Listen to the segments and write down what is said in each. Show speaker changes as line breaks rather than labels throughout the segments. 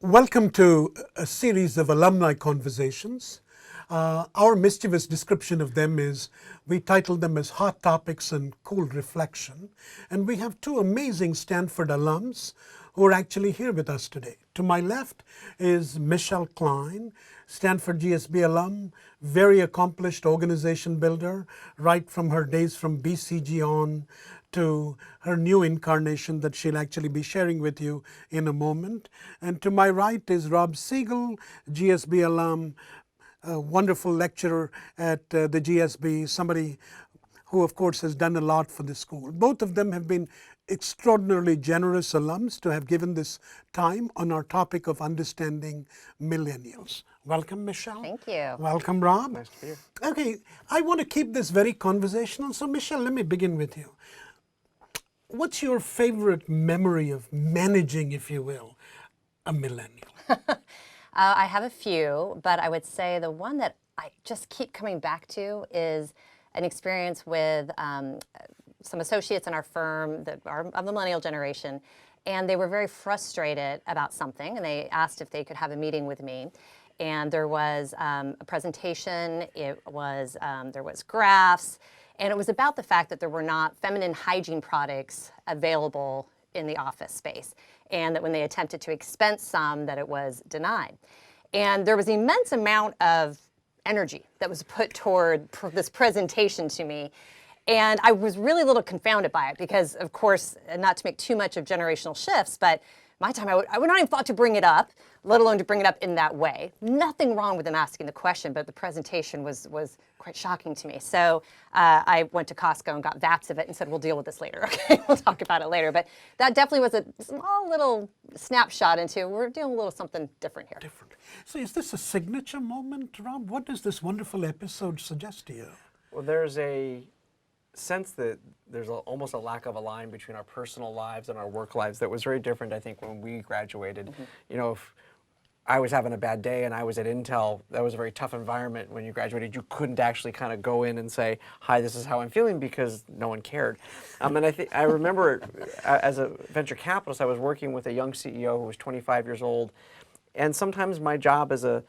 Welcome to a series of alumni conversations. Our mischievous description of them is we titled them as Hot Topics and Cool Reflection. And we have two amazing Stanford alums who are actually here with us today. To my left is Michelle Cline, Stanford GSB alum, very accomplished organization builder, right from her days from BCG on to her new incarnation that she'll actually be sharing with you in a moment. And to my right is Rob Siegel, GSB alum, a wonderful lecturer at the GSB, somebody who of course has done a lot for the school. Both of them have been extraordinarily generous alums to have given this time on our topic of understanding millennials. Welcome, Michelle.
Thank you.
Welcome, Rob.
Nice to be here.
Okay, I want to keep this very conversational. So, Michelle, let me begin with you. What's your favorite memory of managing, if you will, a millennial?
I have a few, but I would say the one that I just keep coming back to is an experience with some associates in our firm that are of the millennial generation, and they were very frustrated about something, and they asked if they could have a meeting with me. And there was a presentation, there was graphs, and it was about the fact that there were not feminine hygiene products available in the office space, and that when they attempted to expense some, that it was denied. And there was an immense amount of energy that was put toward this presentation to me. And I was really a little confounded by it because, of course, not to make too much of generational shifts, but my time, I would not even thought to bring it up, let alone to bring it up in that way. Nothing wrong with them asking the question, but the presentation was quite shocking to me. So I went to Costco and got vats of it and said, we'll deal with this later. Okay, we'll talk about it later. But that definitely was a small little snapshot into we're dealing with a little something different here.
Different. So is this a signature moment, Rob? What does this wonderful episode suggest to you?
Well, there's a sense that there's almost a lack of a line between our personal lives and our work lives that was very different, I think, when we graduated. Mm-hmm. You know, if I was having a bad day and I was at Intel, that was a very tough environment. When you graduated, you couldn't actually kind of go in and say, hi, this is how I'm feeling, because no one cared. And I remember as a venture capitalist, I was working with a young CEO who was 25 years old. And sometimes my job as an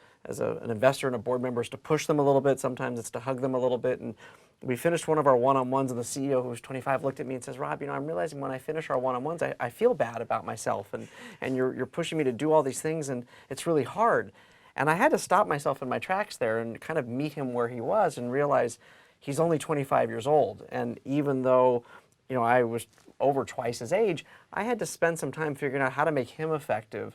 investor and a board member is to push them a little bit. Sometimes it's to hug them a little bit. And we finished one of our one-on-ones, and the CEO, who was 25, looked at me and says, Rob, you know, I'm realizing when I finish our one-on-ones, I feel bad about myself. And you're pushing me to do all these things, and it's really hard. And I had to stop myself in my tracks there and kind of meet him where he was and realize he's only 25 years old. And even though, you know, I was over twice his age, I had to spend some time figuring out how to make him effective,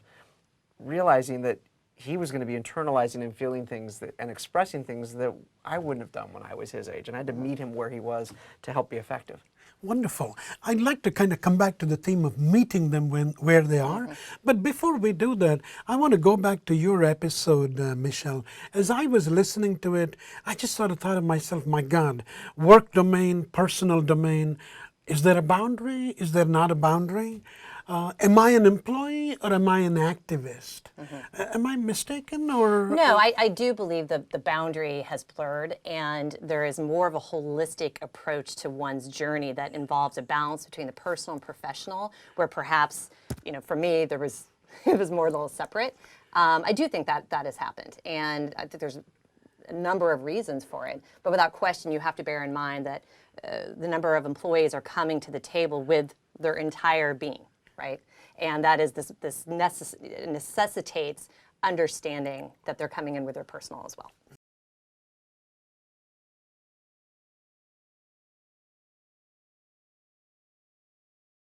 realizing that he was going to be internalizing and feeling things and expressing things that I wouldn't have done when I was his age. And I had to meet him where he was to help be effective.
Wonderful. I'd like to kind of come back to the theme of meeting them where they are. Mm-hmm. But before we do that, I want to go back to your episode, Michelle. As I was listening to it, I just sort of thought of myself, my God, work domain, personal domain. Is there a boundary? Is there not a boundary? Am I an employee or am I an activist? Mm-hmm. Am I mistaken or?
No, I do believe that the boundary has blurred, and there is more of a holistic approach to one's journey that involves a balance between the personal and professional, where perhaps, you know, for me, it was more a little separate. I do think that has happened, and I think there's a number of reasons for it. But without question, you have to bear in mind that the number of employees are coming to the table with their entire being. Right? And that is this necessitates understanding that they're coming in with their personal as well.